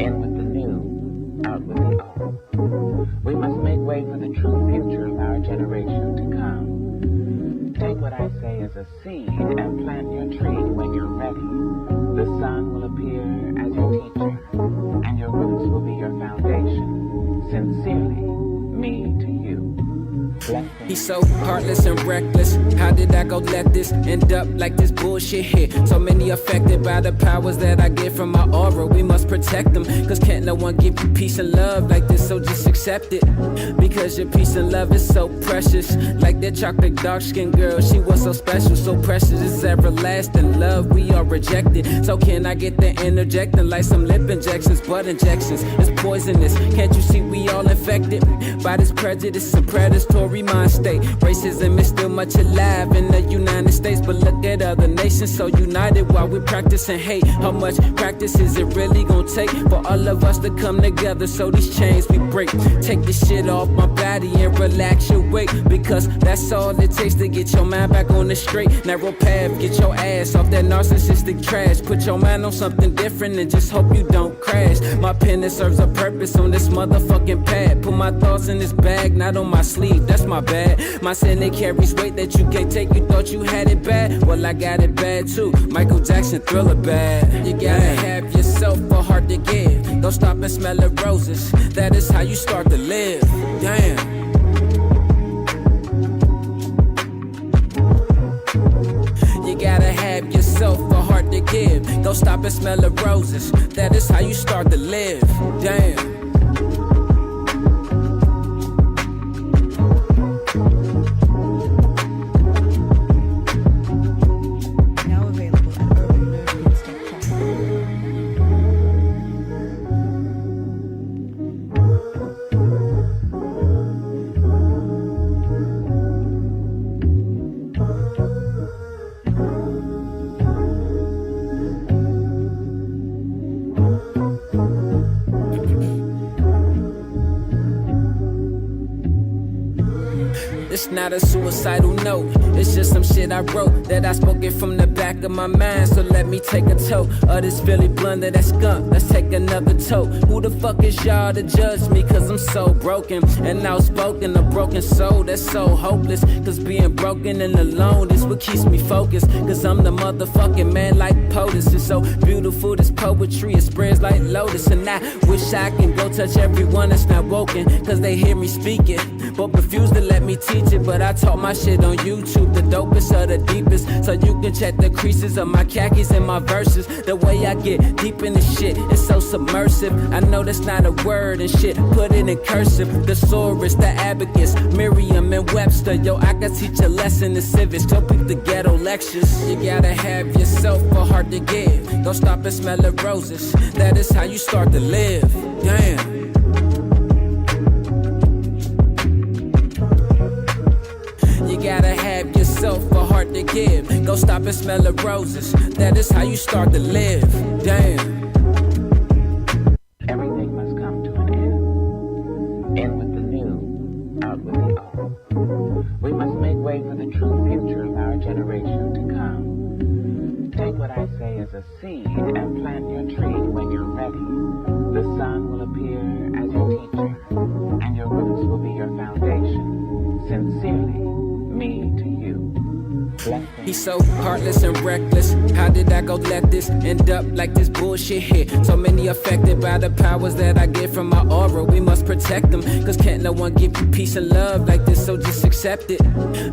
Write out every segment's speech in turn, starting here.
In with the new, out with the old. We must make way for the true future of our generation to come. Take what I say as a seed and plant your tree when you're ready. The sun will appear as your teacher, and your roots will be your foundation. Sincerely, me to you. He's so heartless and reckless. How did I go let this end up like this bullshit hit? So many affected by the powers that I get from my aura. We must protect them, cause can't no one give you peace and love like this, so just accept it. Because your peace and love is so precious. Like that chocolate dark skinned girl, she was so special, so precious. It's everlasting love, we are rejected. So can I get the interjecting like some lip injections, butt injections? It's poisonous, can't you see we all infected by this prejudice and predatory mind state? Racism is still much alive in the United States, but look at other nations so united while we're practicing hate. How much practice is it really gonna take for all of us to come together so these chains we break? Take this shit off my body and relax your weight, because that's all it takes to get your mind back on the straight narrow path. Get your ass off that narcissistic trash, put your mind on something different and just hope you don't crash. My pen, it serves a purpose on this motherfucking pad. Put my thoughts in this bag, not on my sleeve, that's my bad. My sin, it carries weight that you can't take. You thought you had it bad, well I got it bad too. Michael Jackson, Thriller bad. You gotta have yourself a heart to give. Don't stop and smell the roses, that is how you start to live. Damn. You gotta have yourself a heart to give. Don't stop and smell the roses, that is how you start to live. Damn. It's not a suicidal note, it's just some shit I wrote that I spoke it from the back of my mind. So let me take a toke of this Philly blunt that skunk. Let's take another toke. Who the fuck is y'all to judge me? Cause I'm so broken and outspoken, a broken soul that's so hopeless. Cause being broken and alone is what keeps me focused. Cause I'm the motherfucking man like POTUS. It's so beautiful, this poetry, it spreads like lotus. And I wish I can go touch everyone that's not woken, cause they hear me speak it but refuse to let me teach it. But I taught my shit on YouTube, the dopest of the deepest, so you can check the creases of my khakis and my verses. The way I get deep in this shit is so submersive. I know that's not a word and shit, put it in cursive. Thesaurus, the abacus, Merriam and Webster. Yo, I can teach a lesson in civics, go pick the ghetto lectures. You gotta have yourself a heart to give. Don't stop and smell the roses, that is how you start to live. Damn. You gotta have yourself a heart to give. Go stop and smell the roses, that is how you start to live. Damn. Everything must come to an end. In with the new, out with the old. We must make way for the true future of our generation to come. Take what I say as a seed and plant your tree when you're ready. The sun will appear as your teacher, and your roots will be your foundation. Sincerely, me to you. He's so heartless and reckless. How did I go let this end up like this bullshit hit? So many affected by the powers that I get from my aura. We must protect them, cause can't no one give you peace and love like this, so just accept it.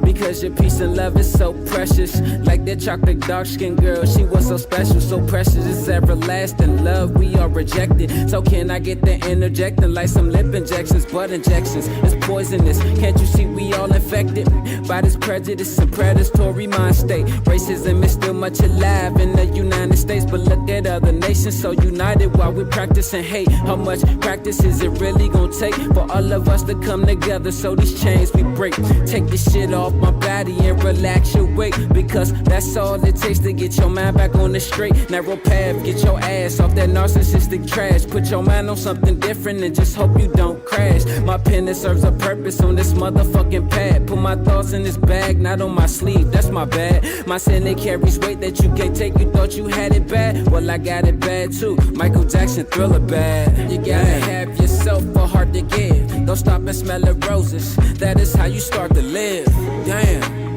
Because your peace and love is so precious. Like that chocolate dark skinned girl, she was so special, so precious. It's everlasting love, we are rejected. So can I get the interjecting like some lip injections, butt injections? It's poisonous, can't you see we all infected by this prejudice and predatory mind state? Racism is still much alive in the United States, but look at other nations so united while we're practicing hate. How much practice is it really gonna take for all of us to come together so these chains we break? Take this shit off my body and relax your weight, because that's all it takes to get your mind back on the straight narrow path. Get your ass off that narcissistic trash, put your mind on something different and just hope you don't crash. My pen, it serves a purpose on this motherfucking pad. Put my thoughts in this bag, not on my sleeve, believe, that's my bad. My sin, it carries weight that you can't take. You thought you had it bad, well I got it bad too. Michael Jackson, Thriller bad. You gotta have yourself a heart to give. Don't stop and smell the roses, that is how you start to live. Damn.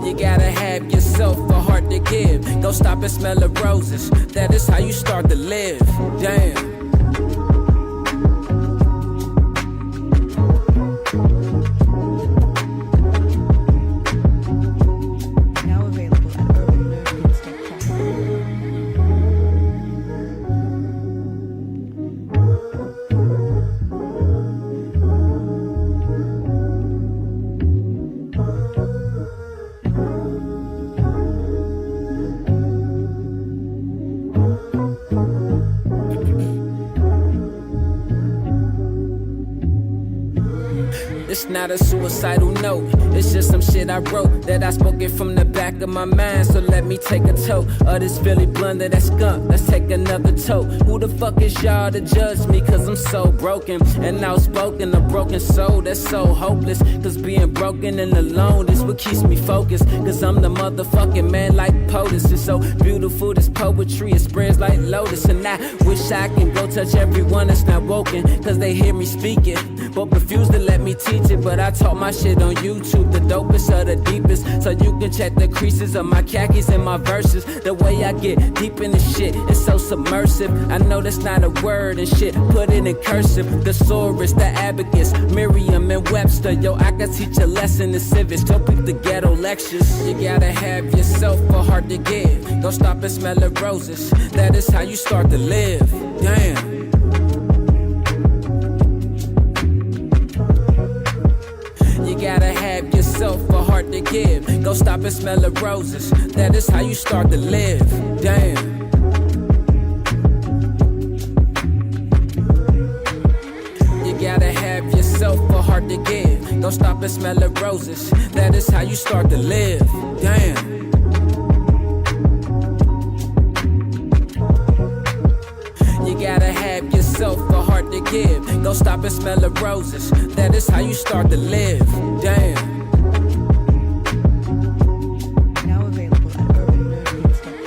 You gotta have yourself a heart to give. Don't stop and smell the roses, that is how you start to live. Damn. It's not a suicidal note, it's just some shit I wrote that I spoke it from the back of my mind. So let me take a toke of this Philly blunder, that skunk. Let's take another toke. Who the fuck is y'all to judge me? Cause I'm so broken and outspoken, a broken soul that's so hopeless. Cause being broken and alone is what keeps me focused. Cause I'm the motherfucking man like POTUS. It's so beautiful, this poetry, it spreads like lotus. And I wish I can go touch everyone that's not woken, cause they hear me speak it, but refuse to let me teach it. But I taught my shit on YouTube, the dopest of the deepest, so you can check the creases of my khakis and my verses. The way I get deep in the shit is so submersive. I know that's not a word and shit, put it in cursive. Thesaurus, the abacus, Merriam and Webster. Yo, I can teach a lesson in civics, don't peep the ghetto lectures. You gotta have yourself a heart to give. Don't stop and smell the roses, that is how you start to live. Damn. You gotta have yourself a heart to give. Go stop and smell the roses, that is how you start to live. Damn. You gotta have yourself a heart to give. Go stop and smell the roses, that is how you start to live. Damn. You gotta have yourself a heart to give. Go stop and smell the roses, that is how you start to live. Damn. Now available at Yr.5.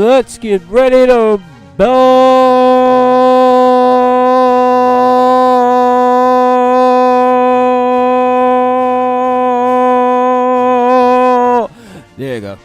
Let's get ready to bell. There you go.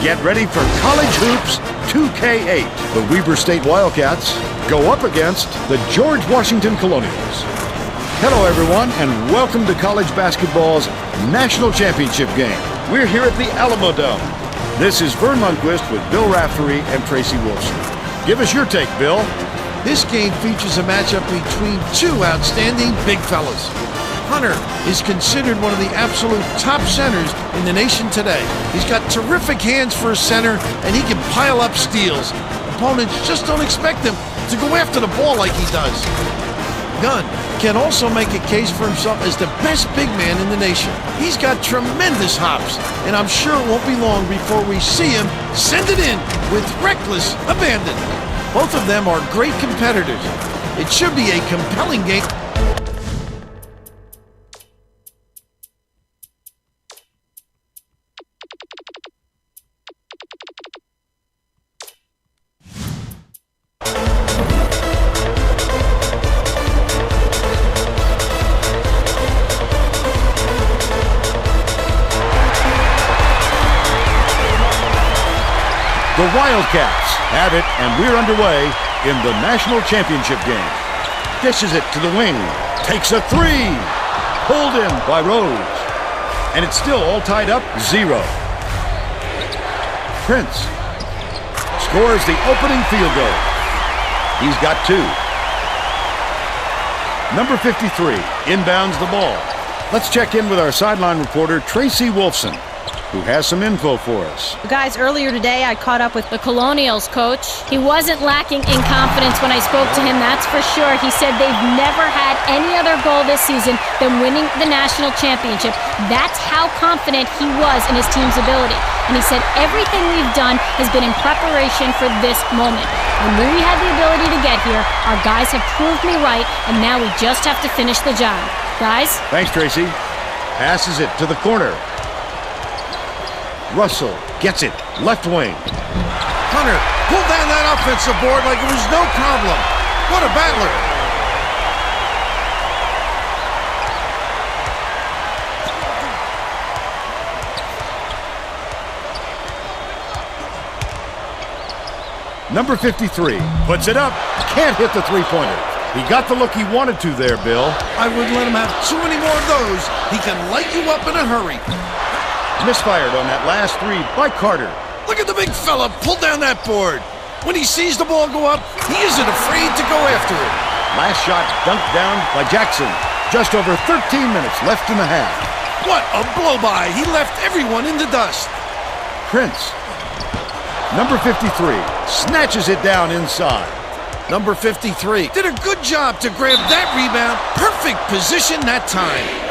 Get ready for College Hoops 2K8. The Weber State Wildcats go up against the George Washington Colonials. Hello, everyone, and welcome to college basketball's national championship game. We're here at the Alamo Dome. This is Vern Lundquist with Bill Raftery and Tracy Wolfson. Give us your take, Bill. This game features a matchup between two outstanding big fellas. Hunter is considered one of the absolute top centers in the nation today. He's got terrific hands for a center, and he can pile up steals. Opponents just don't expect him to go after the ball like he does. Gunn can also make a case for himself as the best big man in the nation. He's got tremendous hops, and I'm sure it won't be long before we see him send it in with reckless abandon. Both of them are great competitors. It should be a compelling game. The Wildcats have it, and we're underway in the national championship game. Dishes it to the wing, takes a three, pulled in by Rose, and it's still all tied up 0. Prince scores the opening field goal. He's got 2. Number 53 inbounds the ball. Let's check in with our sideline reporter, Tracy Wolfson, who has some info for us. Guys, earlier today I caught up with the Colonials coach. He wasn't lacking in confidence when I spoke to him, that's for sure. He said they've never had any other goal this season than winning the national championship. That's how confident he was in his team's ability. And he said everything we've done has been in preparation for this moment. When we had the ability to get here, our guys have proved me right, and now we just have to finish the job. Guys? Thanks, Tracy. Passes it to the corner. Russell gets it, left wing. Hunter pulled down that offensive board like it was no problem. What a battler. Number 53 puts it up, can't hit the three-pointer. He got the look he wanted to there, Bill. I wouldn't let him have too many more of those. He can light you up in a hurry. Misfired on that last three by Carter. Look at the big fella pull down that board. When he sees the ball go up, he isn't afraid to go after it. Last shot dunked down by Jackson. Just over 13 minutes left in the half. What a blow-by. He left everyone in the dust. Prince, number 53, snatches it down inside. Number 53 did a good job to grab that rebound. Perfect position that time.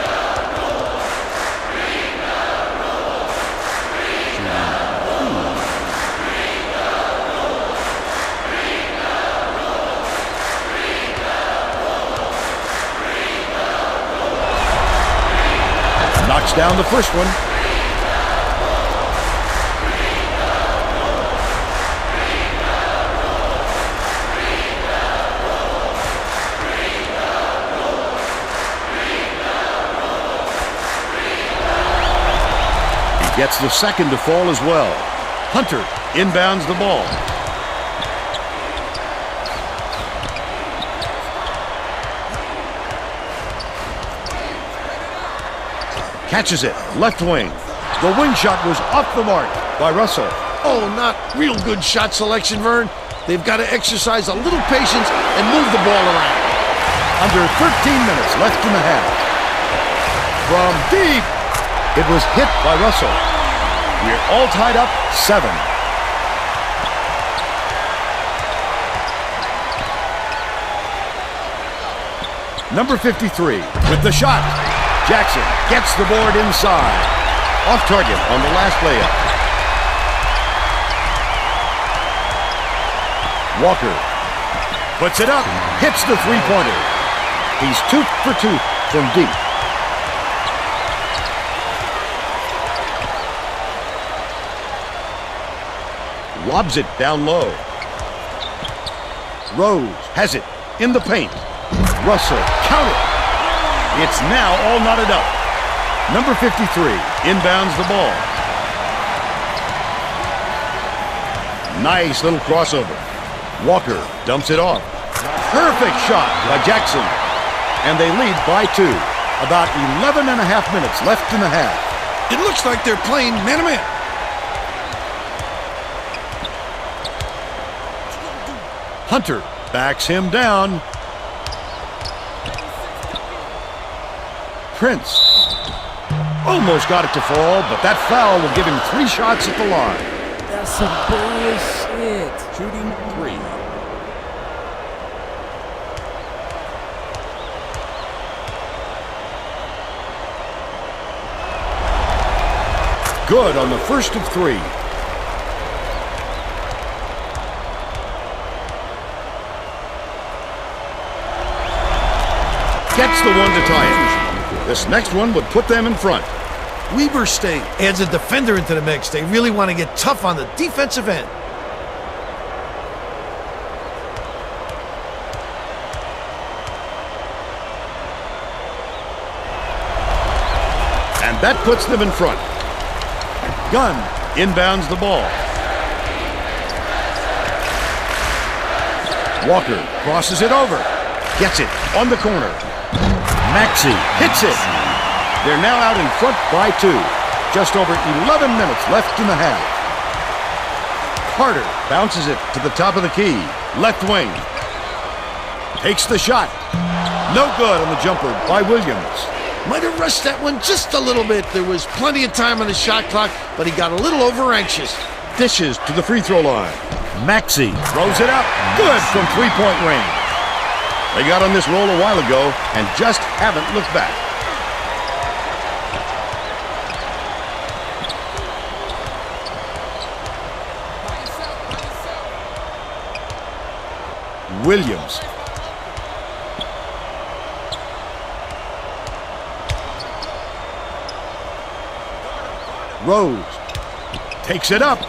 Knocks down the first one. He gets the second to fall as well. Hunter inbounds the ball. Catches it, left wing. The wing shot was off the mark by Russell. Oh, not real good shot selection, Vern. They've got to exercise a little patience and move the ball around. Under 13 minutes left in the half. From deep, it was hit by Russell. We're all tied up 7. Number 53 with the shot. Jackson gets the board inside. Off target on the last layup. Walker puts it up, hits the three-pointer. He's 2 for 2 from deep. Lobs it down low. Rose has it in the paint. Russell, count it. It's now all knotted up. Number 53 inbounds the ball. Nice little crossover. Walker dumps it off. Perfect shot by Jackson. And they lead by 2. About 11 and a half minutes left in the half. It looks like they're playing man-to-man. Hunter backs him down. Prince almost got it to fall, but that foul will give him 3 shots at the line. That's some bullshit. Shooting 3. Good on the first of 3. Gets the one to tie it. This next one would put them in front. Weber State adds a defender into the mix. They really want to get tough on the defensive end. And that puts them in front. Gunn inbounds the ball. Walker crosses it over. Gets it on the corner. Maxey hits it. They're now out in front by 2. Just over 11 minutes left in the half. Carter bounces it to the top of the key. Left wing. Takes the shot. No good on the jumper by Williams. Might have rushed that one just a little bit. There was plenty of time on the shot clock, but he got a little over-anxious. Dishes to the free throw line. Maxey throws it up. Good from 3-point range. They got on this roll a while ago and just haven't looked back. Williams. Rose takes it up.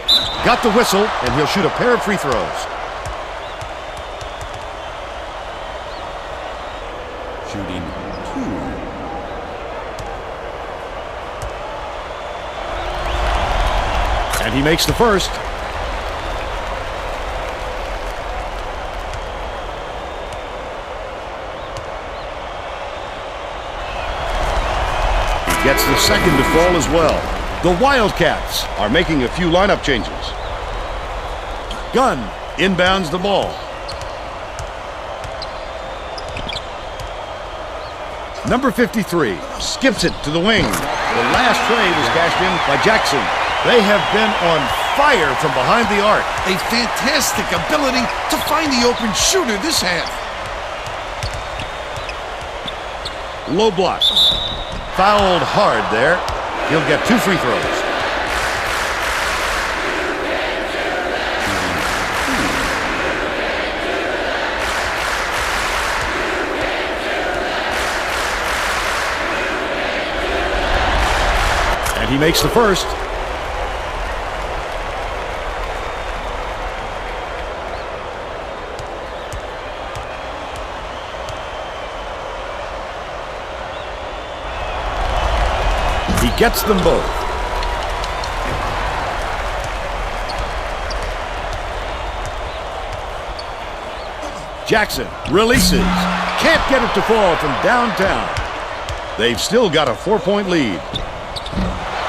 Got the whistle, and he'll shoot a pair of free throws. Shooting 2. And he makes the first. He gets the second to fall as well. The Wildcats are making a few lineup changes. Gunn inbounds the ball. Number 53 skips it to the wing. The last trade was cashed in by Jackson. They have been on fire from behind the arc. A fantastic ability to find the open shooter this half. Low block. Fouled hard there. He'll get 2 free throws. And he makes the first. He gets them both. Jackson releases. Can't get it to fall from downtown. They've still got a 4-point lead.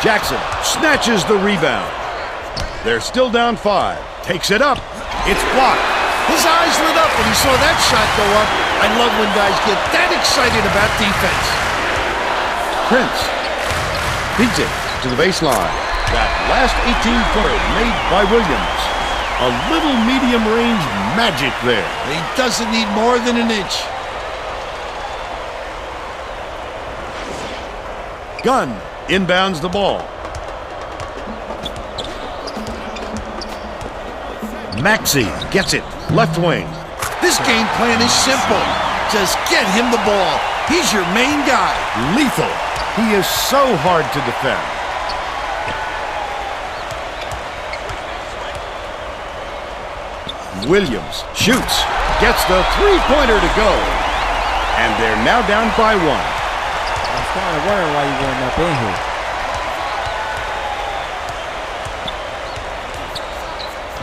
Jackson snatches the rebound. They're still down 5. Takes it up. It's blocked. His eyes lit up when he saw that shot go up. I love when guys get that excited about defense. Prince beats it to the baseline. That last 18-footer made by Williams. A little medium-range magic there. He doesn't need more than an inch. Gunn inbounds the ball. Maxey gets it. Left wing. This game plan is simple. Just get him the ball. He's your main guy. Lethal. He is so hard to defend. Williams shoots. Gets the 3-pointer to go. And they're now down by 1. I was kind of wondering why you weren't up in here.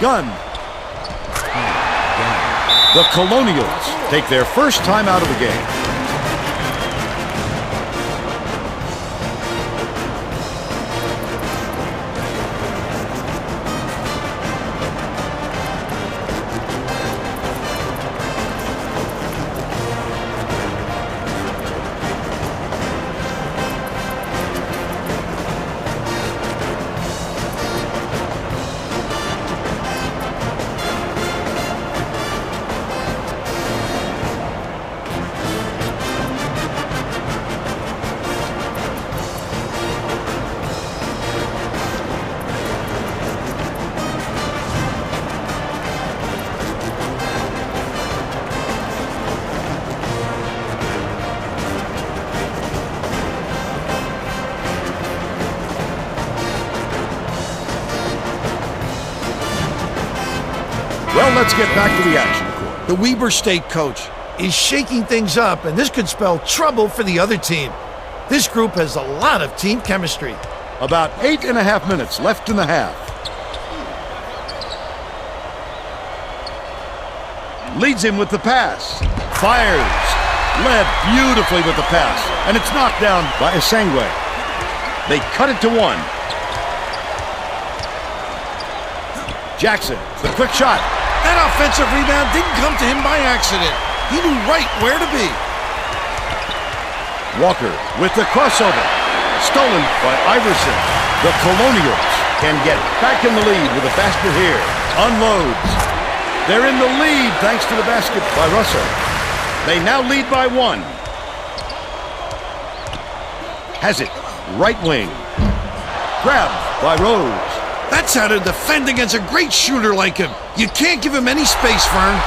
Gunn The Colonials take their first time out of the game. Well, let's get back to the action. The Weber State coach is shaking things up, and this could spell trouble for the other team. This group has a lot of team chemistry. About 8.5 minutes left in the half. Leads him with the pass. Fires. Led beautifully with the pass. And it's knocked down by Esangwe. They cut it to 1. Jackson, the quick shot. That offensive rebound didn't come to him by accident. He knew right where to be. Walker with the crossover. Stolen by Iverson. The Colonials can get back in the lead with a basket here. Unloads. They're in the lead thanks to the basket by Russell. They now lead by 1. Has it. Right wing. Grabbed by Rose. That's how to defend against a great shooter like him. You can't give him any space, Fern.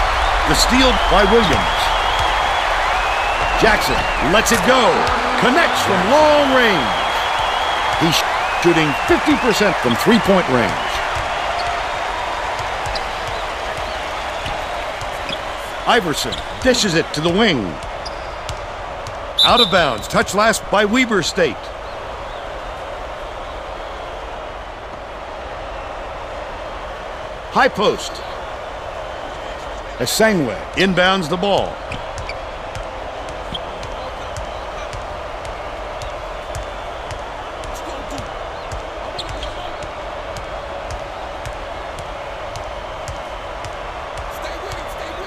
The steal by Williams. Jackson lets it go. Connects from long range. He's shooting 50% from three-point range. Iverson dishes it to the wing. Out of bounds. Touch last by Weber State. High post. Esangwe inbounds the ball.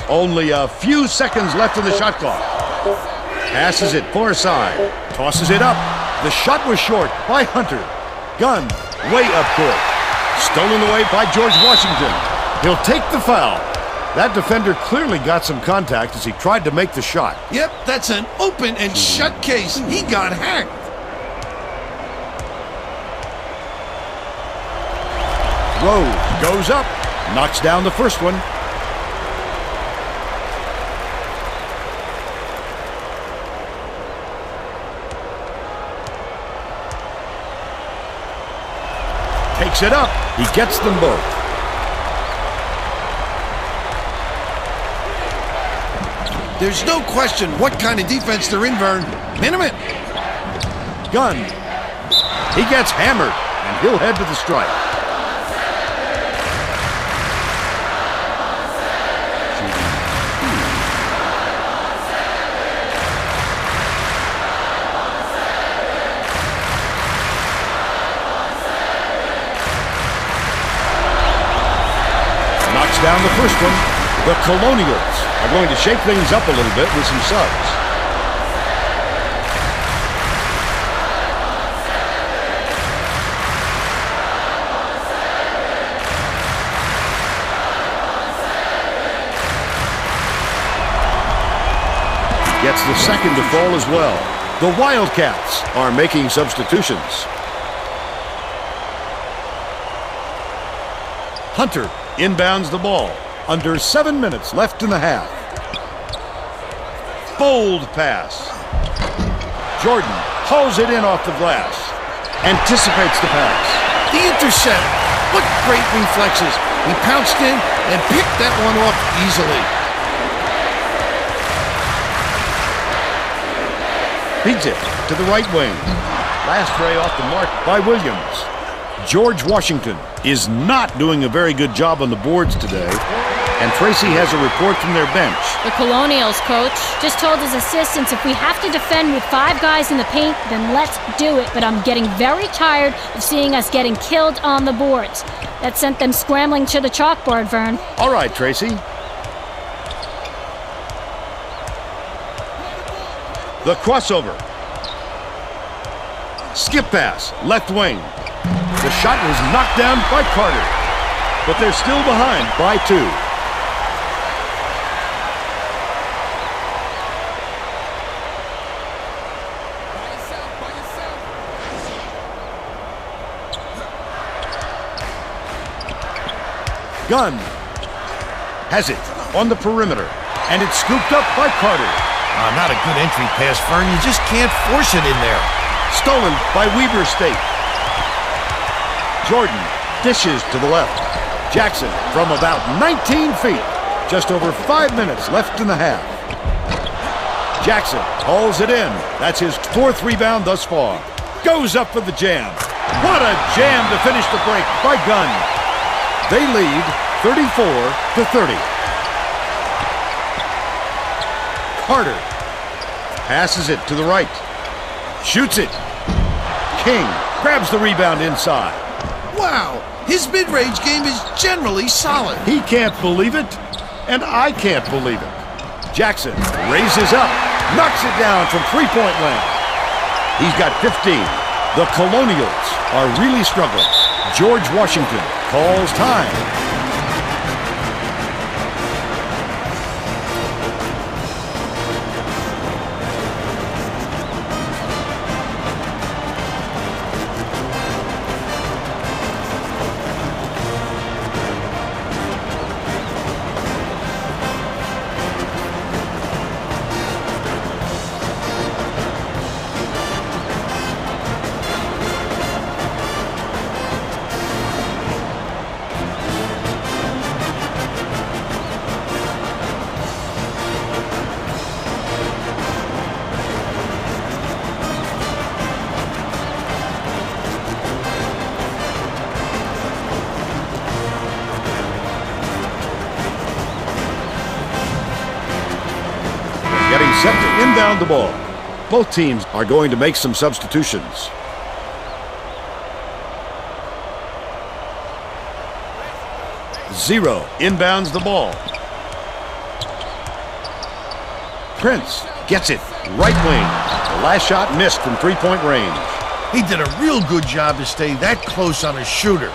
Only a few seconds left in the shot clock. Passes it far side. Tosses it up. The shot was short by Hunter. Gunn way up court. Stolen away by George Washington. He'll take the foul. That defender clearly got some contact as he tried to make the shot. Yep, that's an open and shut case. He got hacked. Rose goes up. Knocks down the first one. Takes it up. He gets them both. There's no question what kind of defense they're in, Vern. Minimum. Gunn. He gets hammered, and he'll head to the stripe. Down the first one. The Colonials are going to shake things up a little bit with some subs. Gets the second to fall as well. The Wildcats are making substitutions. Hunter inbounds the ball. Under 7 minutes left in the half. Bold pass. Jordan hauls it in off the glass. Anticipates the pass. The intercept. What great reflexes. He pounced in and picked that one off easily. Feeds it to the right wing. Last ray off the mark by Williams. George Washington is not doing a very good job on the boards today. And Tracy has a report from their bench. The Colonials coach just told his assistants if we have to defend with 5 guys in the paint, then let's do it. But I'm getting very tired of seeing us getting killed on the boards. That sent them scrambling to the chalkboard, Vern. All right, Tracy. The crossover. Skip pass, left wing. The shot was knocked down by Carter, but they're still behind by 2. Gunn has it on the perimeter, and it's scooped up by Carter. Not a good entry pass, Fern. You just can't force it in there. Stolen by Weber State. Jordan dishes to the left. Jackson from about 19 feet. Just over 5 minutes left in the half. Jackson hauls it in. That's his 4th rebound thus far. Goes up for the jam. What a jam to finish the break by Gunn. They lead 34-30. Carter passes it to the right. Shoots it. King grabs the rebound inside. Wow, his mid-range game is generally solid. He can't believe it, and I can't believe it. Jackson raises up, knocks it down from three-point land. He's got 15. The Colonials are really struggling. George Washington calls time. Getting set to inbound the ball. Both teams are going to make some substitutions. Zero inbounds the ball. Prince gets it. Right wing. The last shot missed from three-point range. He did a real good job to stay that close on a shooter.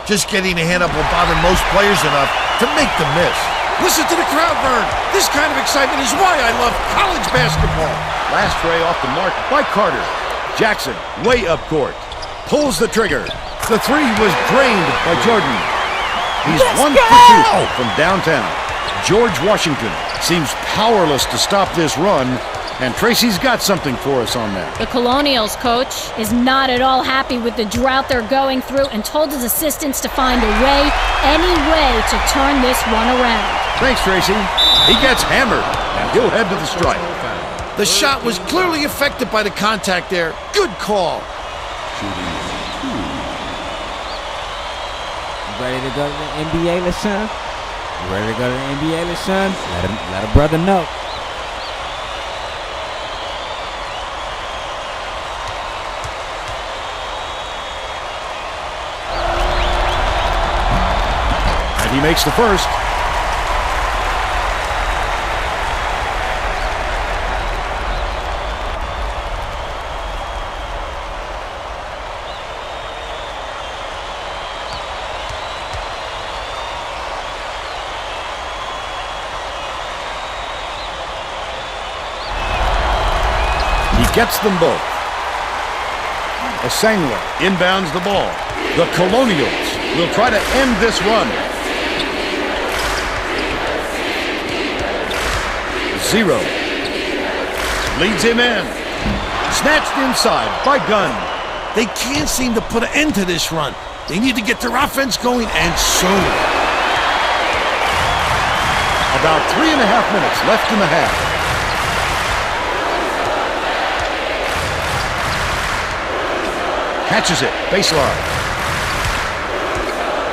Just getting a hand up will bother most players enough to make the miss. Listen to the crowd, Vern. This kind of excitement is why I love college basketball. Last tray off the mark by Carter. Jackson, way up court. Pulls the trigger. The three was drained by Jordan. He's 1 for 2 from downtown. George Washington seems powerless to stop this run, and Tracy's got something for us on that. The Colonials coach is not at all happy with the drought they're going through and told his assistants to find a way, any way, to turn this one around. Thanks, Tracy. He gets hammered, and he'll head to the stripe. The shot was clearly affected by the contact there. Good call. Shooting 2. Ready to go to the NBA, LeSean? You ready to go to the NBA, LeSean? Let a brother know. And he makes the first. Gets them both. Asangwa inbounds the ball. The Colonials will try to end this run. 0. Leads him in. Snatched inside by Gunn. They can't seem to put an end to this run. They need to get their offense going, and soon. About 3.5 minutes left in the half. Catches it, baseline.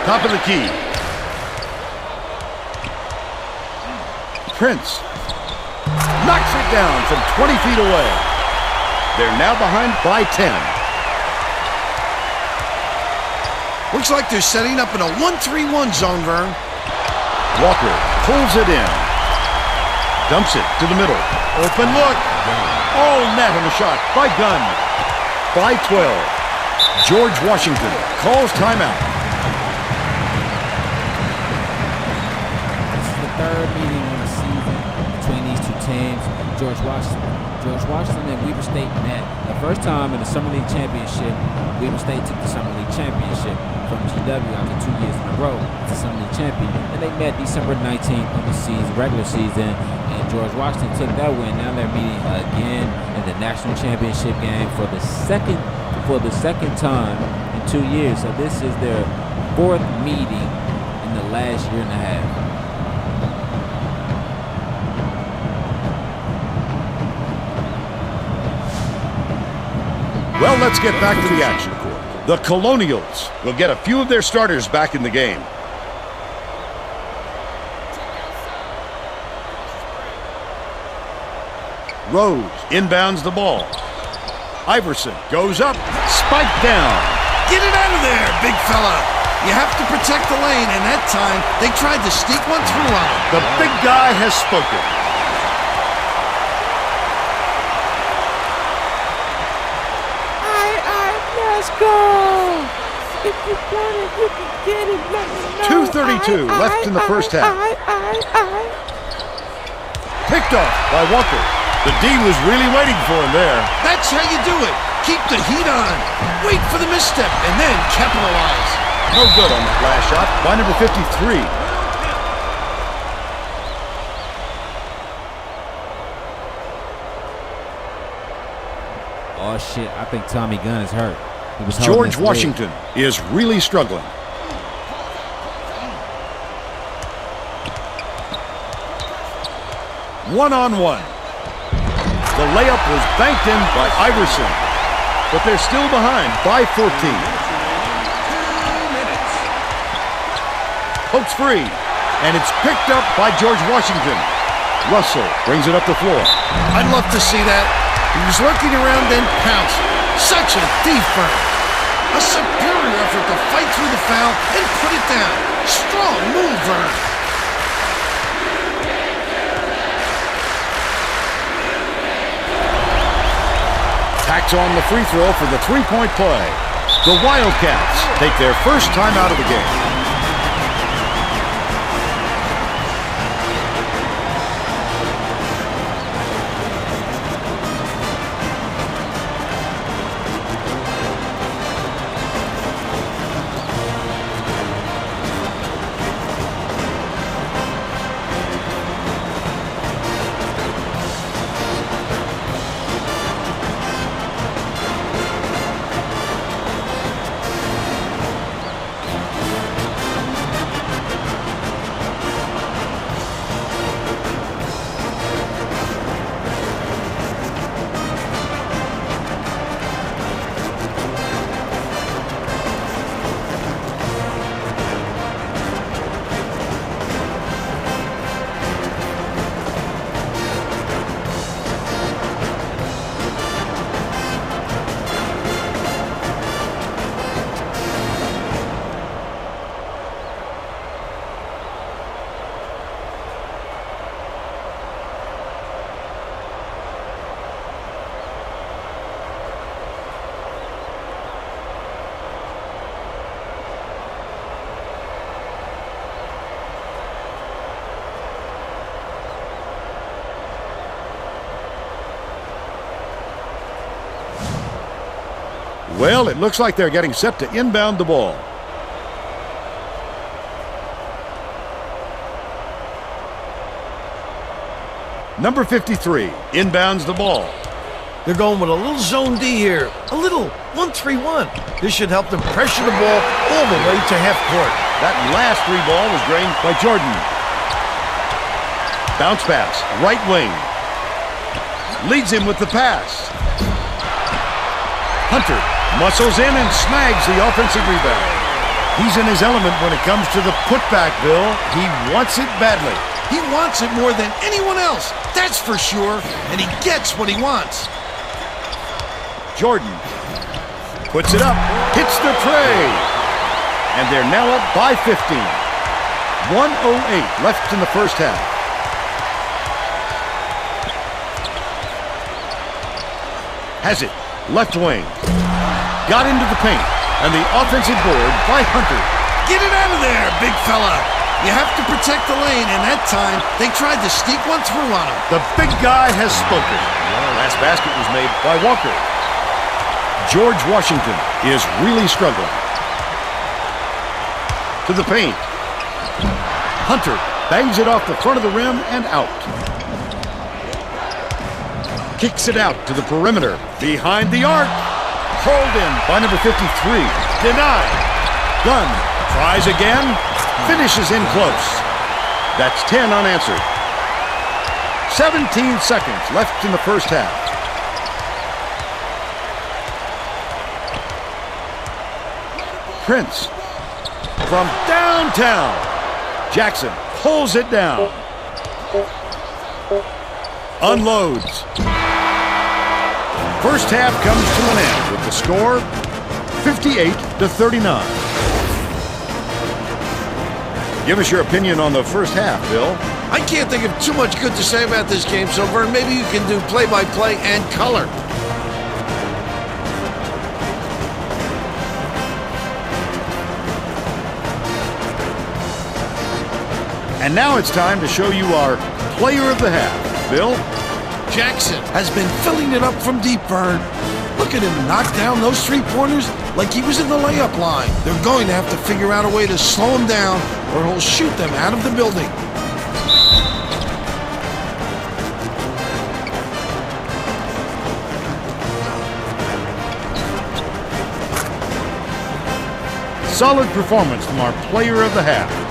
Top of the key. Prince. Knocks it down from 20 feet away. They're now behind by 10. Looks like they're setting up in a 1-3-1 zone, Vern. Walker pulls it in. Dumps it to the middle. Open look. Oh, net on the shot by Gunn. By 12. George Washington calls timeout. This is the third meeting of the season between these two teams. George Washington and Weber State met. The first time in the Summer League Championship, Weber State took the Summer League Championship from GW after 2 years in a row as the Summer League champion. And they met December 19th of the season, regular season, and George Washington took that win. Now they're meeting again in the national championship game for the second time in 2 years. So this is their fourth meeting in the last year and a half. Well, let's get back to the action. The Colonials will get a few of their starters back in the game. Rose inbounds the ball. Iverson goes up, spike down. Get it out of there, big fella. You have to protect the lane, and that time they tried to sneak one through on him. The big guy has spoken. Let's go! If you want it, you can get it. Let me know. 2:32 left in the first half. Picked off by Walker. The D was really waiting for him there. That's how you do it. Keep the heat on. Wait for the misstep, and then capitalize. No good on that last shot by number 53. Oh, shit. I think Tommy Gunn is hurt. George Washington is really struggling. One-on-one. The layup was banked in by Iverson, but they're still behind by 14. Pokes free, and it's picked up by George Washington. Russell brings it up the floor. I'd love to see that. He was lurking around, then pounced. Such a thief, Vern. A superior effort to fight through the foul and put it down. Strong move, Vern. Tacks on the free throw for the three-point play. The Wildcats take their first time out of the game. Well, it looks like they're getting set to inbound the ball. Number 53 inbounds the ball. They're going with a little zone D here. A little 1-3-1. This should help them pressure the ball all the way to half court. That last three ball was drained by Jordan. Bounce pass, right wing. Leads him with the pass. Hunter muscles in and snags the offensive rebound. He's in his element when it comes to the putback, Bill. He wants it badly. He wants it more than anyone else, that's for sure, and he gets what he wants. Jordan puts it up, hits the tray, and they're now up by 15. 1:08 left in the first half. Has it, left wing. Got into the paint, and the offensive board by Hunter. Get it out of there, big fella. You have to protect the lane, and that time, they tried to sneak one through on him. The big guy has spoken. The last basket was made by Walker. George Washington is really struggling. To the paint. Hunter bangs it off the front of the rim and out. Kicks it out to the perimeter. Behind the arc. Hauled in by number 53. Denied. Gunn tries again. Finishes in close. That's 10 unanswered. 17 seconds left in the first half. Prince from downtown. Jackson pulls it down. Unloads. First half comes to an end with the score 58-39. Give us your opinion on the first half, Bill. I can't think of too much good to say about this game, so Vern, maybe you can do play-by-play and color. And now it's time to show you our player of the half. Bill? Jackson has been filling it up from deep, Vern. Look at him knock down those three-pointers like he was in the layup line. They're going to have to figure out a way to slow him down or he'll shoot them out of the building. Solid performance from our player of the half.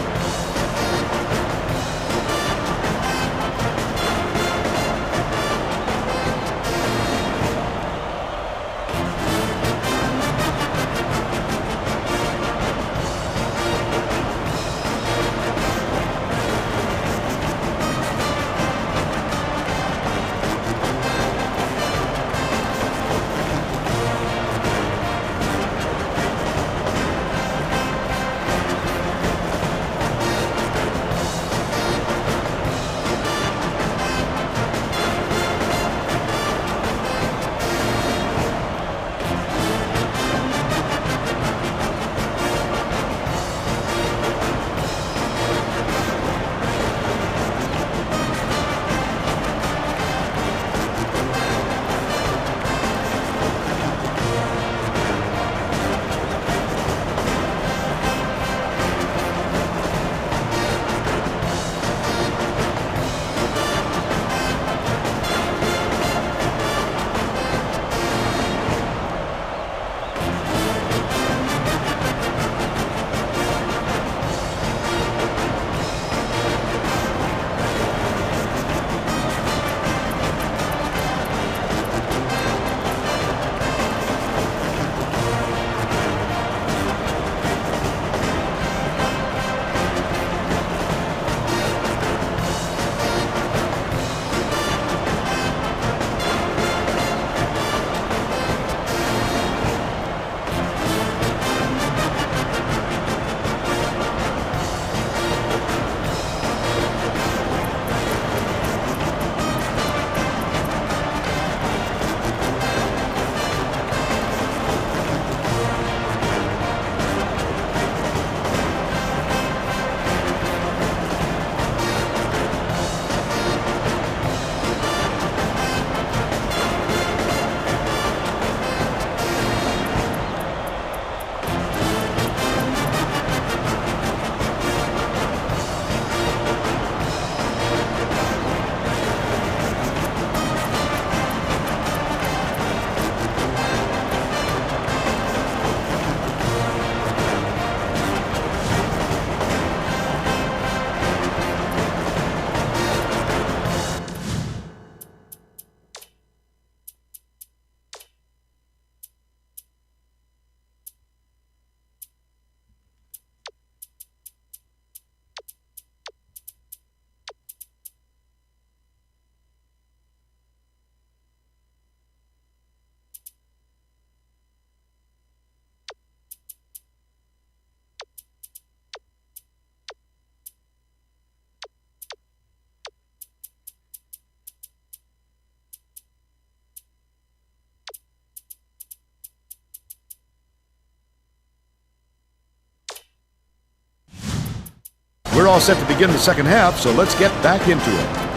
We're all set to begin the second half, so let's get back into it.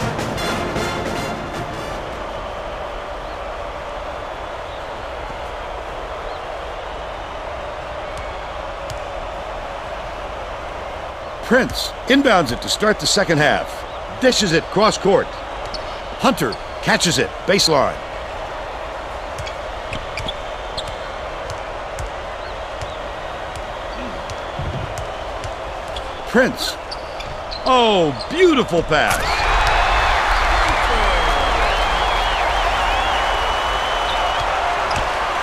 Prince inbounds it to start the second half. Dishes it cross court. Hunter catches it baseline. Prince. Oh, beautiful pass.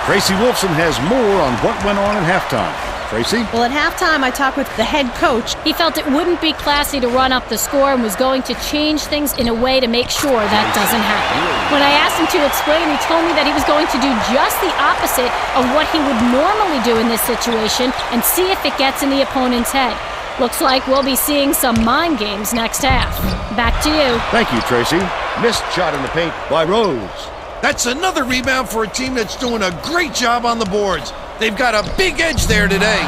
Tracy Wolfson has more on what went on at halftime. Tracy? Well, at halftime, I talked with the head coach. He felt it wouldn't be classy to run up the score and was going to change things in a way to make sure that doesn't happen. When I asked him to explain, he told me that he was going to do just the opposite of what he would normally do in this situation and see if it gets in the opponent's head. Looks like we'll be seeing some mind games next half. Back to you. Thank you, Tracy. Missed shot in the paint by Rose. That's another rebound for a team that's doing a great job on the boards. They've got a big edge there today.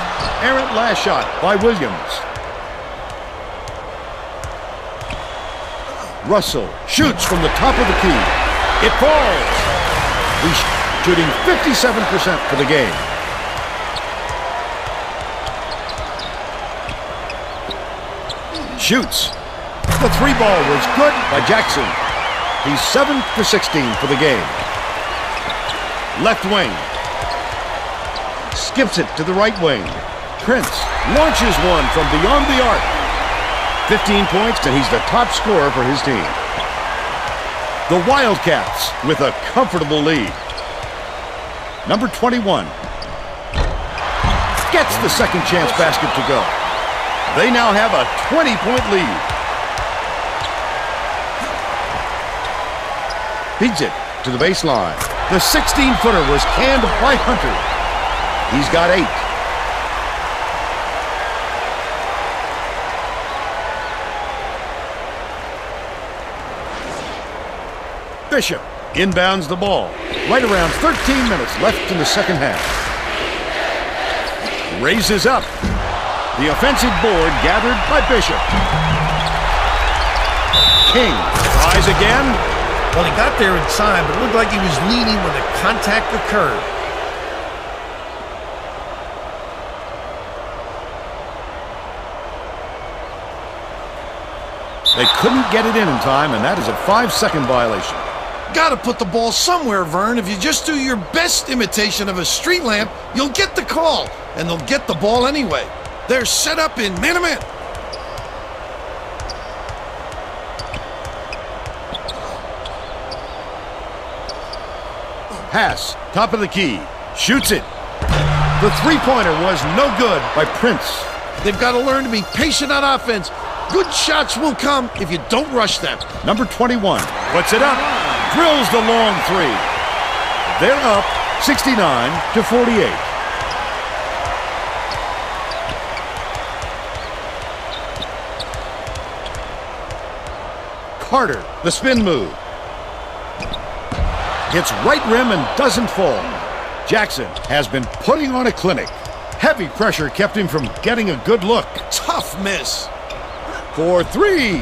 Errant last shot by Williams. Russell shoots from the top of the key. It falls. He's shooting 57% for the game. Shoots. The three ball was good by Jackson. He's 7 for 16 for the game. Left wing. Skips it to the right wing. Prince launches one from beyond the arc. 15 points, and he's the top scorer for his team. The Wildcats with a comfortable lead. Number 21 gets the second chance basket to go. They now have a 20-point lead. Feeds it to the baseline. The 16-footer was canned by Hunter. He's got 8. Bishop inbounds the ball. Right around 13 minutes left in the second half. Raises up. The offensive board gathered by Bishop. King tries again. Well, he got there in time, but it looked like he was leaning when the contact occurred. They couldn't get it in time, and that is a 5-second violation. Gotta put the ball somewhere, Vern. If you just do your best imitation of a street lamp, you'll get the call, and they'll get the ball anyway. They're set up in man-to-man. Pass, top of the key, shoots it. The three-pointer was no good by Prince. They've got to learn to be patient on offense. Good shots will come if you don't rush them. Number 21 puts it up, drills the long three. They're up 69-48. Carter, the spin move. Hits right rim and doesn't fall. Jackson has been putting on a clinic. Heavy pressure kept him from getting a good look. Tough miss. For 3.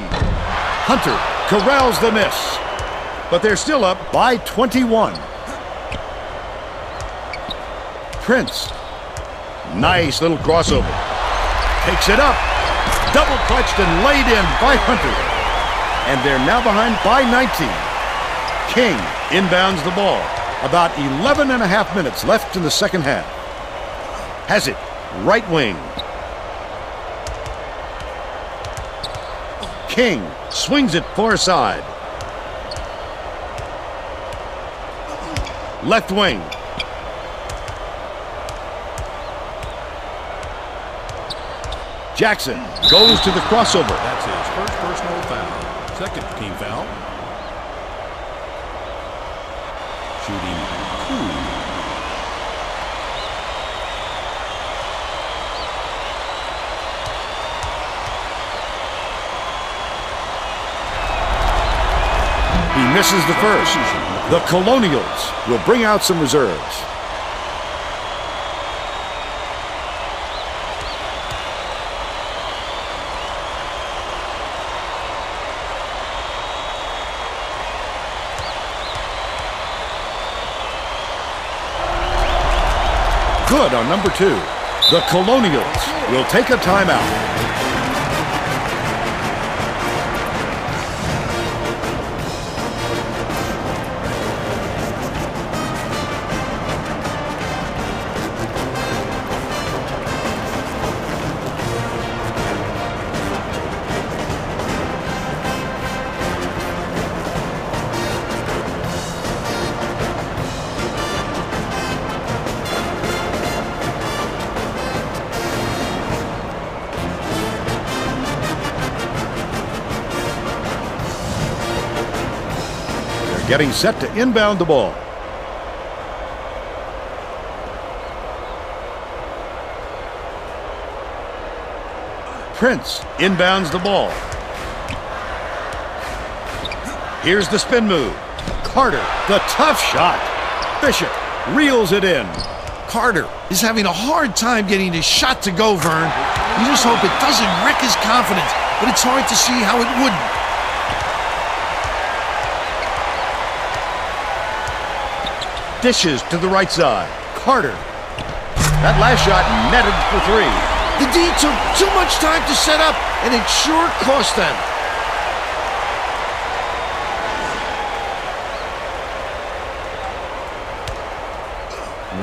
Hunter corrals the miss. But they're still up by 21. Prince. Nice little crossover. Takes it up. Double clutched and laid in by Hunter. And they're now behind by 19. King inbounds the ball. About 11 and a half minutes left in the second half. Has it. Right wing. King swings it far side. Left wing. Jackson goes to the crossover. That's his first personal foul. Second team foul. Shooting 2. He misses the first. The Colonials will bring out some reserves. good on number 2. The Colonials will take a timeout. Getting set to inbound the ball. Prince inbounds the ball. Here's the spin move. Carter, the tough shot. Bishop reels it in. Carter is having a hard time getting his shot to go, Vern. You just hope it doesn't wreck his confidence, but it's hard to see how it wouldn't. Dishes to the right side. Carter. That last shot netted for 3. The D took too much time to set up, and it sure cost them.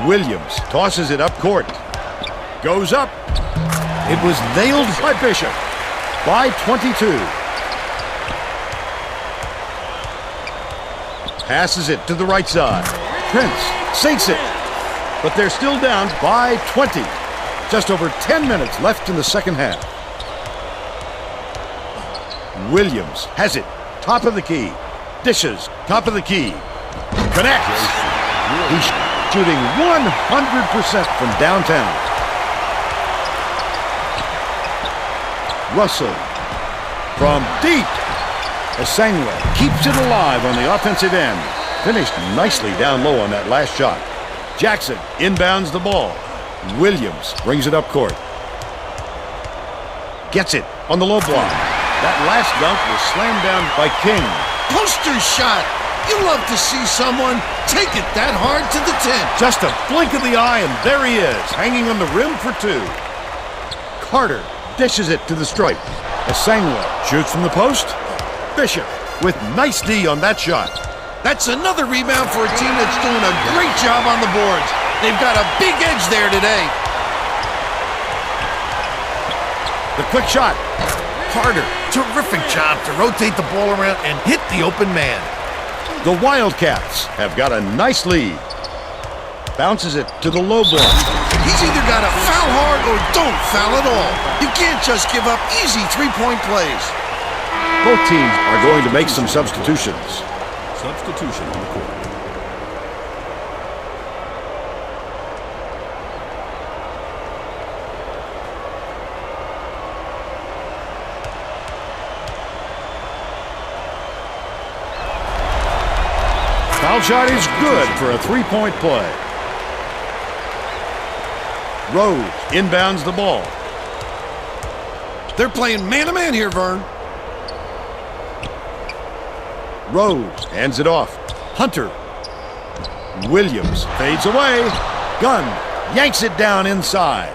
Williams tosses it up court. Goes up. It was nailed by Bishop. By 22. Passes it to the right side. Prince sinks it, but they're still down by 20. Just over 10 minutes left in the second half. Williams has it, top of the key. Dishes, top of the key. Connects. He's shooting 100% from downtown. Russell from deep. Asangwa keeps it alive on the offensive end. Finished nicely down low on that last shot. Jackson inbounds the ball. Williams brings it up court. Gets it on the low block. That last dunk was slammed down by King. Poster shot. You love to see someone take it that hard to the 10. Just a blink of the eye, and there he is, hanging on the rim for 2. Carter dishes it to the stripe. Asangwa shoots from the post. Bishop with nice D on that shot. That's another rebound for a team that's doing a great job on the boards. They've got a big edge there today. The quick shot. Carter, terrific job to rotate the ball around and hit the open man. The Wildcats have got a nice lead. Bounces it to the low block. He's either got to foul hard or don't foul at all. You can't just give up easy three-point plays. Both teams are going to make some substitutions. Substitution on the court. Foul shot is good for a three-point play. Rose inbounds the ball. They're playing man-to-man here, Vern. Rose hands it off. Hunter. Williams fades away. Gunn yanks it down inside.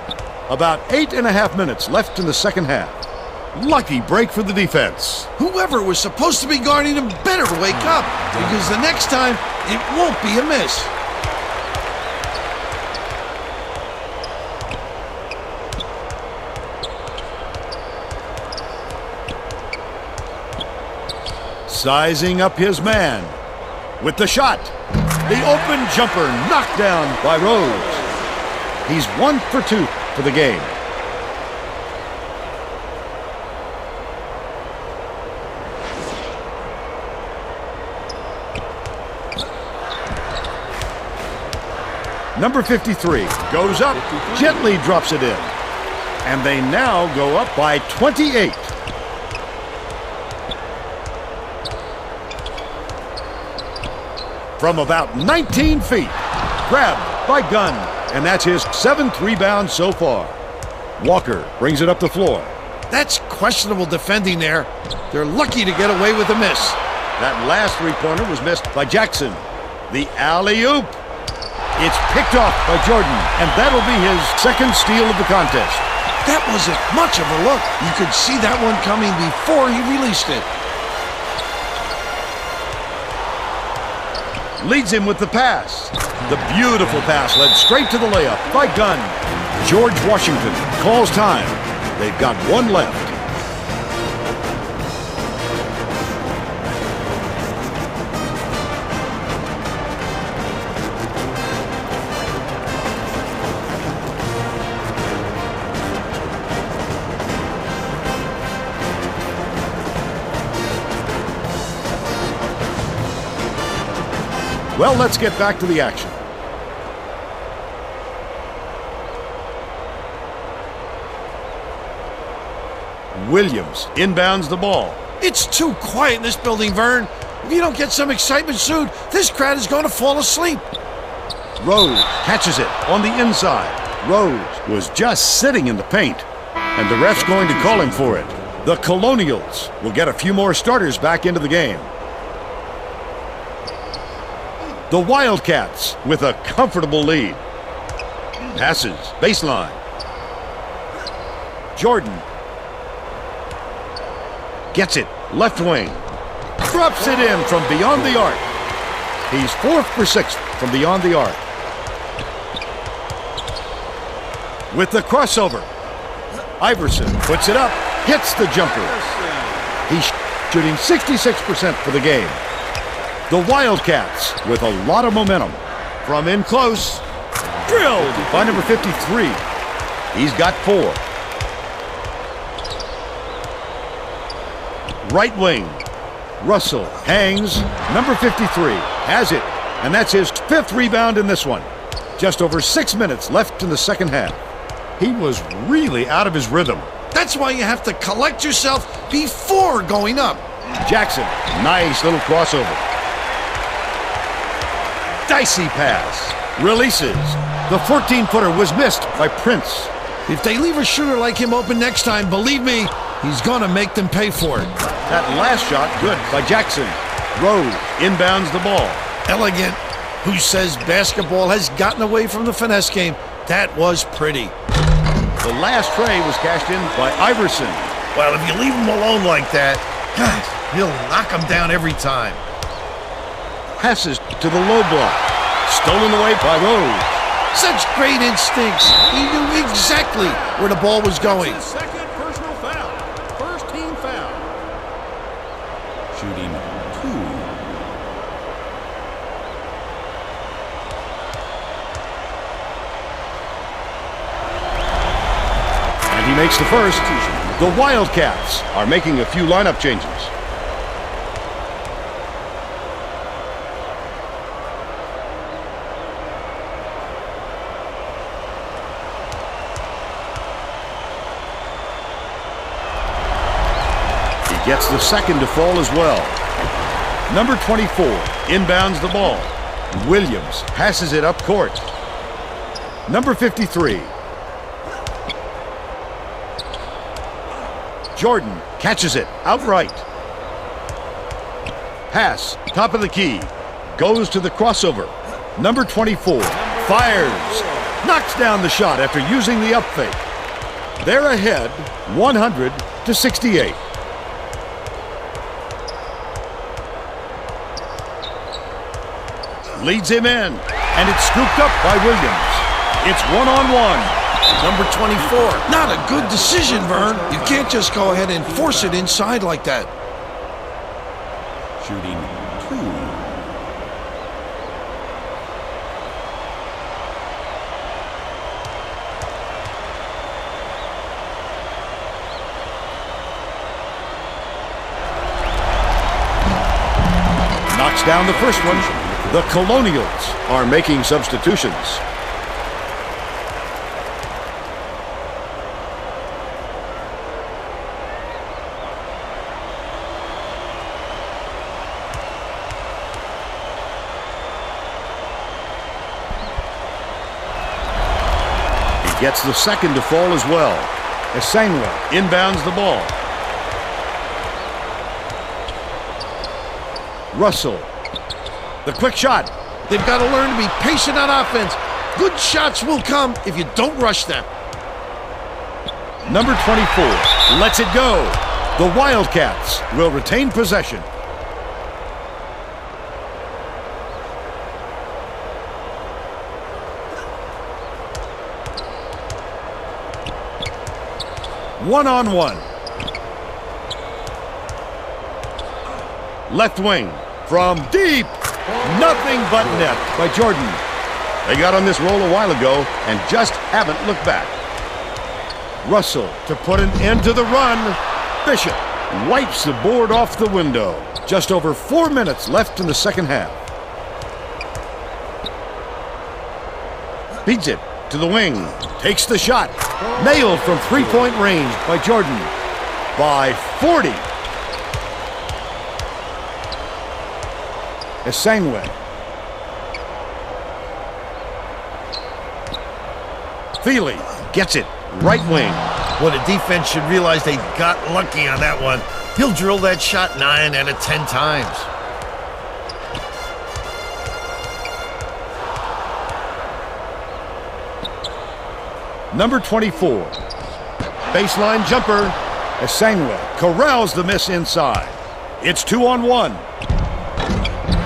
About 8.5 minutes left in the second half. Lucky break for the defense. Whoever was supposed to be guarding him better wake up, because the next time it won't be a miss. Sizing up his man with the shot. The open jumper knocked down by Rose. He's 1 for 2 for the game. Number 53 goes up, gently drops it in. And they now go up by 28. From about 19 feet. Grabbed by Gunn. And that's his 7th rebound so far. Walker brings it up the floor. That's questionable defending there. They're lucky to get away with a miss. That last three-pointer was missed by Jackson. The alley-oop It's picked off by Jordan, and that'll be his second steal of the contest. That wasn't much of a look. You could see that one coming before he released it. Leads him with the pass. The beautiful pass led straight to the layup by Gunn. George Washington calls time. They've got one left. Well, let's get back to the action. Williams inbounds the ball. It's too quiet in this building, Vern. If you don't get some excitement soon, this crowd is going to fall asleep. Rose catches it on the inside. Rose was just sitting in the paint, and the ref's going to call him for it. The Colonials will get a few more starters back into the game. The Wildcats with a comfortable lead. Passes, baseline. Jordan gets it, left wing. Drops it in from beyond the arc. He's 4 for 6 from beyond the arc. With the crossover, Iverson puts it up, hits the jumper. He's shooting 66% for the game. The Wildcats with a lot of momentum. From in close, drilled by number 53. He's got 4. Right wing, Russell hangs. Number 53 has it, and that's his 5th rebound in this one. Just over 6 minutes left in the second half. He was really out of his rhythm. That's why you have to collect yourself before going up. Jackson, nice little crossover. Dicey pass, releases. The 14-footer was missed by Prince. If they leave a shooter like him open next time, believe me, he's gonna make them pay for it. That last shot, good by Jackson. Rose inbounds the ball. Elegant. Who says basketball has gotten away from the finesse game? That was pretty. The last tray was cashed in by Iverson. Well, if you leave him alone like that, God, he'll knock him down every time. Passes to the low block. Stolen away by Rose. Such great instincts. He knew exactly where the ball was going. Second personal foul. First team foul. Shooting 2. And he makes the first. The Wildcats are making a few lineup changes. Gets the second to fall as well. Number 24 inbounds the ball. Williams passes it up court. Number 53. Jordan catches it outright. Pass, top of the key. Goes to the crossover. Number 24 fires. Knocks down the shot after using the up fake. They're ahead 100-68. Leads him in, and it's scooped up by Williams. It's one-on-one. Number 24. Not a good decision, Vern. You can't just go ahead and force it inside like that. Shooting 2. Knocks down the first one. The Colonials are making substitutions. He gets the second to fall as well. Esangwa inbounds the ball. Russell. The quick shot. They've got to learn to be patient on offense. Good shots will come if you don't rush them. Number 24 lets it go. The Wildcats will retain possession. One-on-one. Left wing from deep. Nothing but net by Jordan. They got on this roll a while ago and just haven't looked back. Russell to put an end to the run. Bishop wipes the board off the window. Just over 4 minutes left in the second half. Feeds it to the wing. Takes the shot. Nailed from three-point range by Jordan. By 40. Esangwe. Feely gets it. Right wing. Well, the defense should realize they got lucky on that one. He'll drill that shot 9 out of 10 times. Number 24. Baseline jumper. Esangwe corrals the miss inside. It's 2-on-1.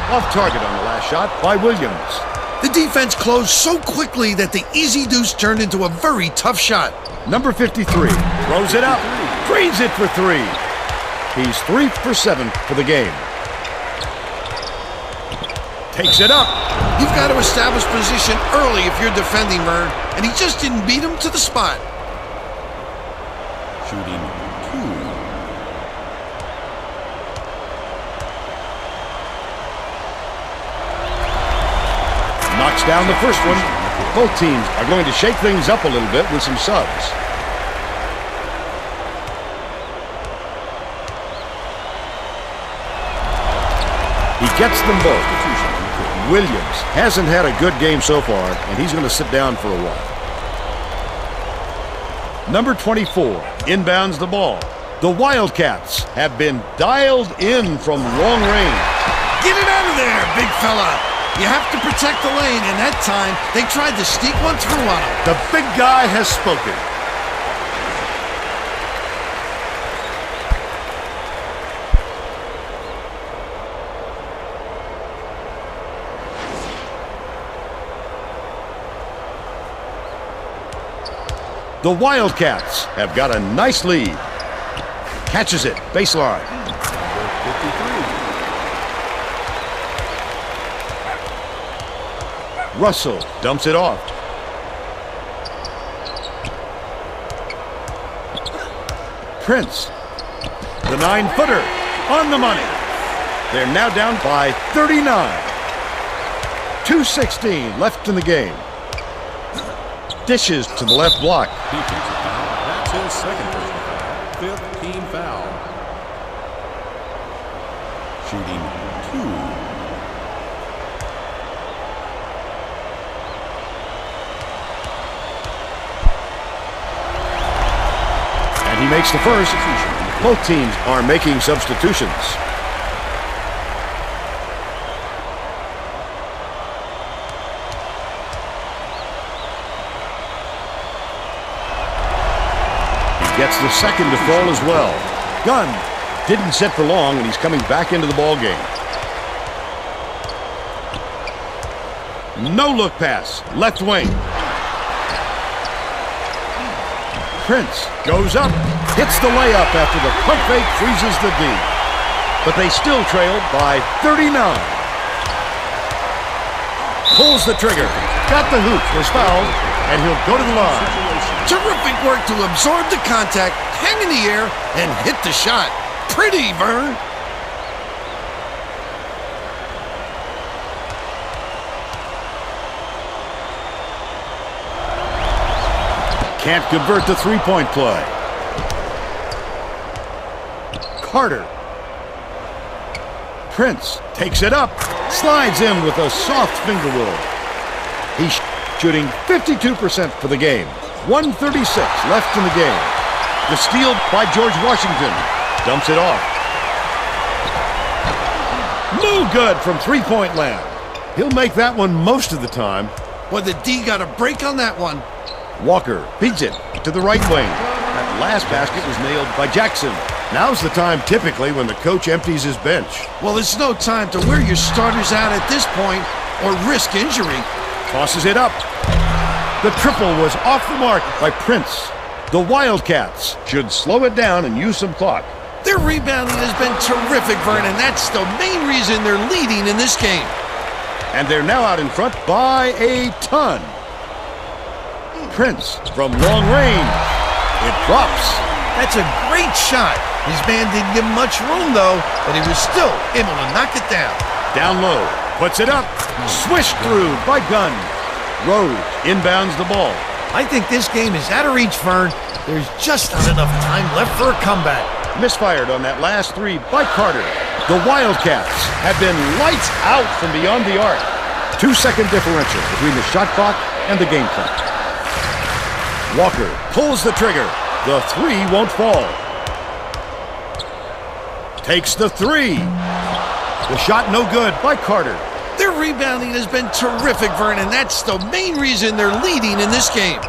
Off target on the last shot by Williams. The defense closed so quickly that the easy deuce turned into a very tough shot. Number 53 throws it up, drains it for 3. He's 3 for 7 for the game. Takes it up. You've got to establish position early if you're defending, Murd, and he just didn't beat him to the spot. Shooting 2. Knocks down the first one. Both teams are going to shake things up a little bit with some subs. He gets them both. Williams hasn't had a good game so far, and he's going to sit down for a while. Number 24 inbounds the ball. The Wildcats have been dialed in from long range. Get it out of there, big fella. You have to protect the lane, and that time they tried to sneak one through on him. The big guy has spoken. The Wildcats have got a nice lead. Catches it, baseline. 53. Russell dumps it off. Prince, the 9-footer, on the money. They're now down by 39. 2:16 left in the game. Dishes to the left block. Defensive foul. That's his second personal foul. 5th team foul. Shooting 2. And he makes the first. Both teams are making substitutions. Gets the second to fall as well. Gunn didn't sit for long, and he's coming back into the ball game. No look pass, left wing. Prince goes up, hits the layup after the pump fake freezes the D. But they still trailed by 39. Pulls the trigger, got the hoop, was fouled, and he'll go to the line. Terrific work to absorb the contact, hang in the air, and hit the shot. Pretty, Vern. Can't convert the three-point play. Carter. Prince takes it up, slides in with a soft finger roll. He's shooting 52% for the game. 1:36 left in the game. The steal by George Washington. Dumps it off. No good from three-point land. He'll make that one most of the time. Boy, the D got a break on that one. Walker feeds it to the right wing. That last basket was nailed by Jackson. Now's the time typically when the coach empties his bench. Well, it's no time to wear your starters out at this point or risk injury. Tosses it up. The triple was off the mark by Prince. The Wildcats should slow it down and use some clock. Their rebounding has been terrific, Vernon. That's the main reason they're leading in this game. And they're now out in front by a ton. Prince from long range. It drops. That's a great shot. His man didn't give him much room, though, but he was still able to knock it down. Down low. Puts it up. Swished through by Gunn. Rose inbounds the ball. I think this game is out of reach, Vern. There's just not enough time left for a comeback. Misfired on that last three by Carter. The Wildcats have been lights out from beyond the arc. 2-second differential between the shot clock and the game clock. Walker pulls the trigger. The three won't fall. Takes the three. The shot no good by Carter. Their rebounding has been terrific, Vernon. That's the main reason they're leading in this game.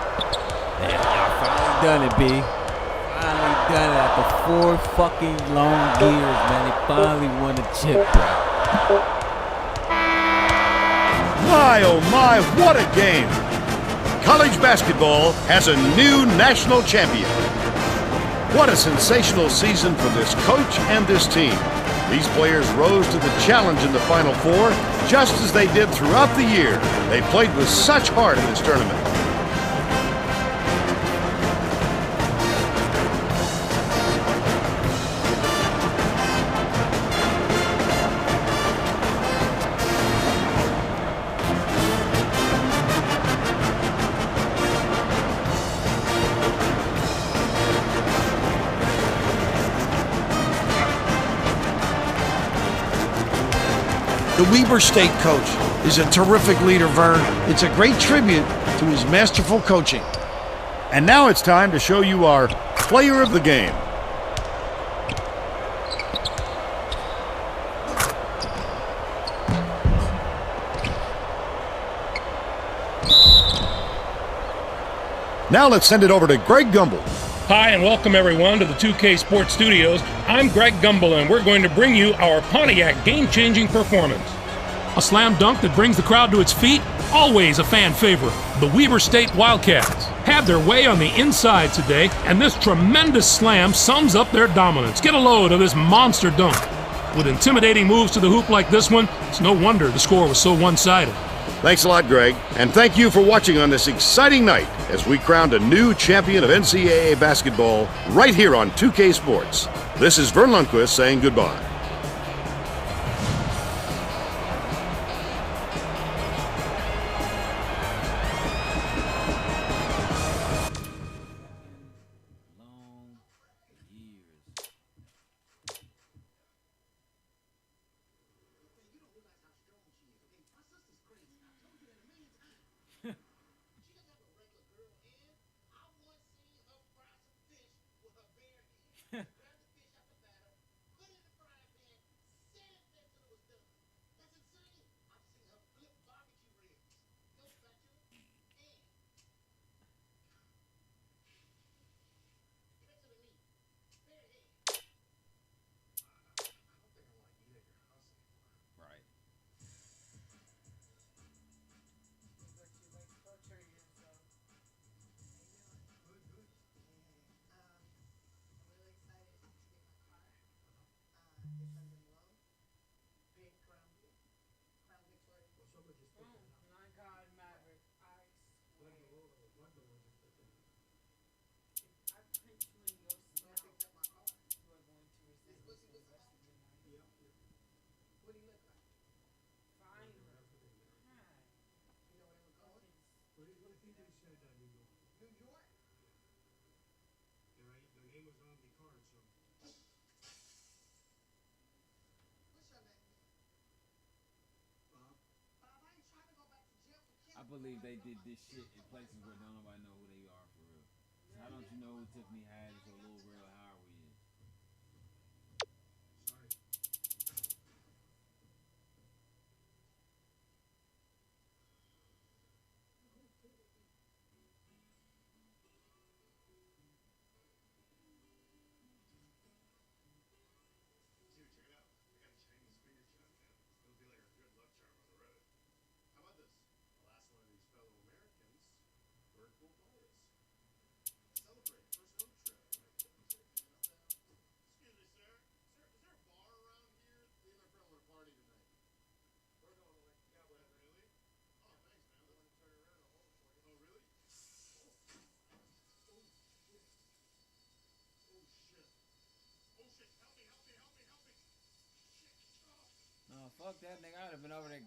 Man, y'all finally done it, B. Finally done it after 4 fucking long years, man. They finally won a chip, bro. My, oh my, what a game. College basketball has a new national champion. What a sensational season for this coach and this team. These players rose to the challenge in the Final Four, just as they did throughout the year. They played with such heart in this tournament. The Weber State coach is a terrific leader, Vern. It's a great tribute to his masterful coaching. And now it's time to show you our player of the game. Now let's send it over to Greg Gumbel. Hi, and welcome everyone to the 2K Sports Studios. I'm Greg Gumbel, and we're going to bring you our Pontiac game-changing performance. A slam dunk that brings the crowd to its feet, always a fan favorite. The Weber State Wildcats had their way on the inside today, and this tremendous slam sums up their dominance. Get a load of this monster dunk. With intimidating moves to the hoop like this one, it's no wonder the score was so one-sided. Thanks a lot, Greg, and thank you for watching on this exciting night as we crowned a new champion of NCAA basketball right here on 2K Sports. This is Vern Lundquist saying goodbye. I believe they did this shit in places where don't nobody know who they are for real. How don't you know who Tiffany Haddish or Lil Rel Howery is? Fuck that nigga. I would have been over there.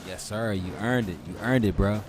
Yes, sir. You earned it. You earned it, bro.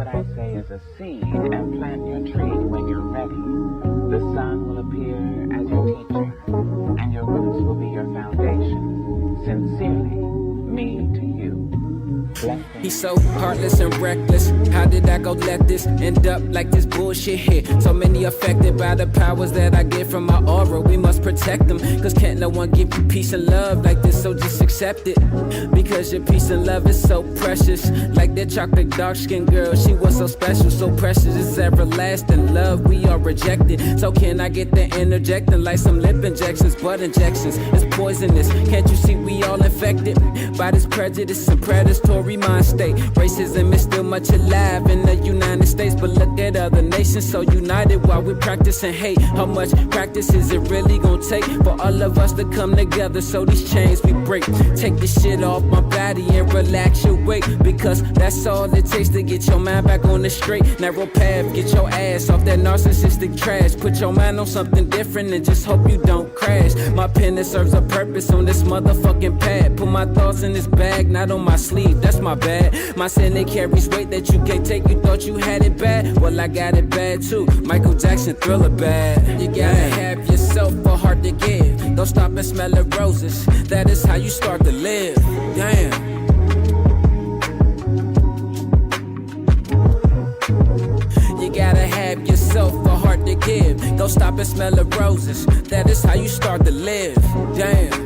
what I say as a seed and plant your tree when you're ready. The sun will appear as your teacher, and your roots will be your foundation. Sincerely, me to you. Blessings. He's so heartless and reckless. How did I go let this end up like this bullshit hit? So many affected by the powers that I get from my aura. We must protect them, cause can't no one give you peace and love like this, so just accept it. Because your peace and love is so precious. Like that chocolate dark-skinned girl, she was so special, so precious. It's everlasting love, we are rejected. So can I get the interjecting like some lip injections, butt injections? It's poisonous, can't you see we all infected by this prejudice and predatory mind state? Racism is still much alive in the United States, but look at other nations so united while we're practicing hate. How much practice is it really gonna take for all of us to come together so these chains we break? Take this shit off my body and relax your weight, because that's all it takes to get your mind back on the straight narrow path. Get your ass off that narcissistic trash, put your mind on something different and just hope you don't crash. My pen that serves a purpose on this motherfucking pad. Put my thoughts in this bag, not on my sleeve, that's my bad. My sin, it carries weight that you can't take. You thought you had it bad, well I got it bad too. Michael Jackson, Thriller bad. You gotta have yourself a heart to give. Don't stop and smell the roses, that is how you start to live. Damn. You gotta have yourself a heart to give. Don't stop and smell the roses, that is how you start to live. Damn.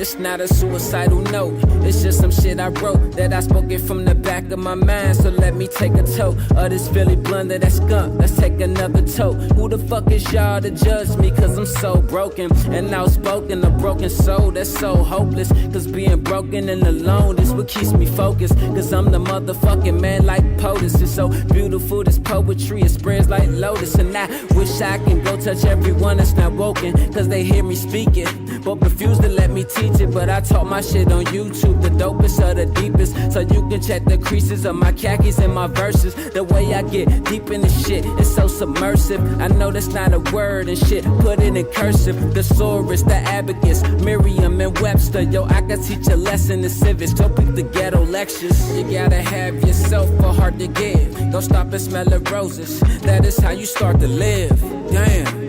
It's not a suicidal note, it's just some shit I wrote that I spoke it from the back of my mind. So let me take a toke of this Philly blunt of that skunk. Let's take another toke. Who the fuck is y'all to judge me? Cause I'm so broken and outspoken, a broken soul that's so hopeless. Cause being broken and alone is what keeps me focused. Cause I'm the motherfucking man like POTUS. It's so beautiful, this poetry, it spreads like lotus. And I wish I can go touch everyone that's not woken, cause they hear me speak it but refuse to let me teach it. But I taught my shit on YouTube, the dopest of the deepest, so you can check the creases of my khakis and my verses. The way I get deep in the shit is so submersive. I know that's not a word and shit, put it in cursive. Thesaurus, the abacus, Merriam and Webster. Yo, I can teach a lesson in civics, don't pick the ghetto lectures. You gotta have yourself a heart to give. Don't stop and smell the roses, that is how you start to live. Damn.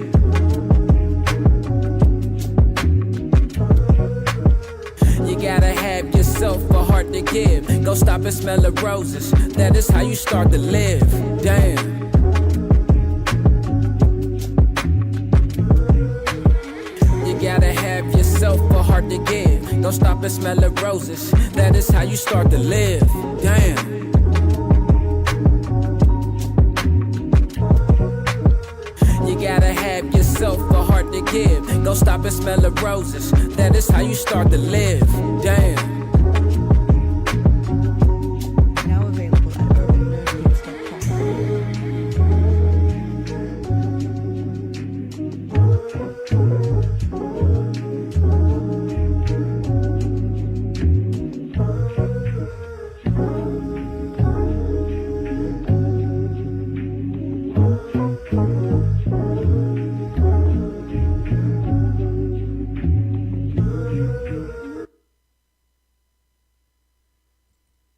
You gotta have yourself a heart to give. Go stop and smell the roses, that is how you start to live. Damn. You gotta have yourself a heart to give. Go stop and smell the roses, that is how you start to live. Damn. You gotta have yourself a heart to give. Go stop and smell the roses, that is how you start to live. Damn.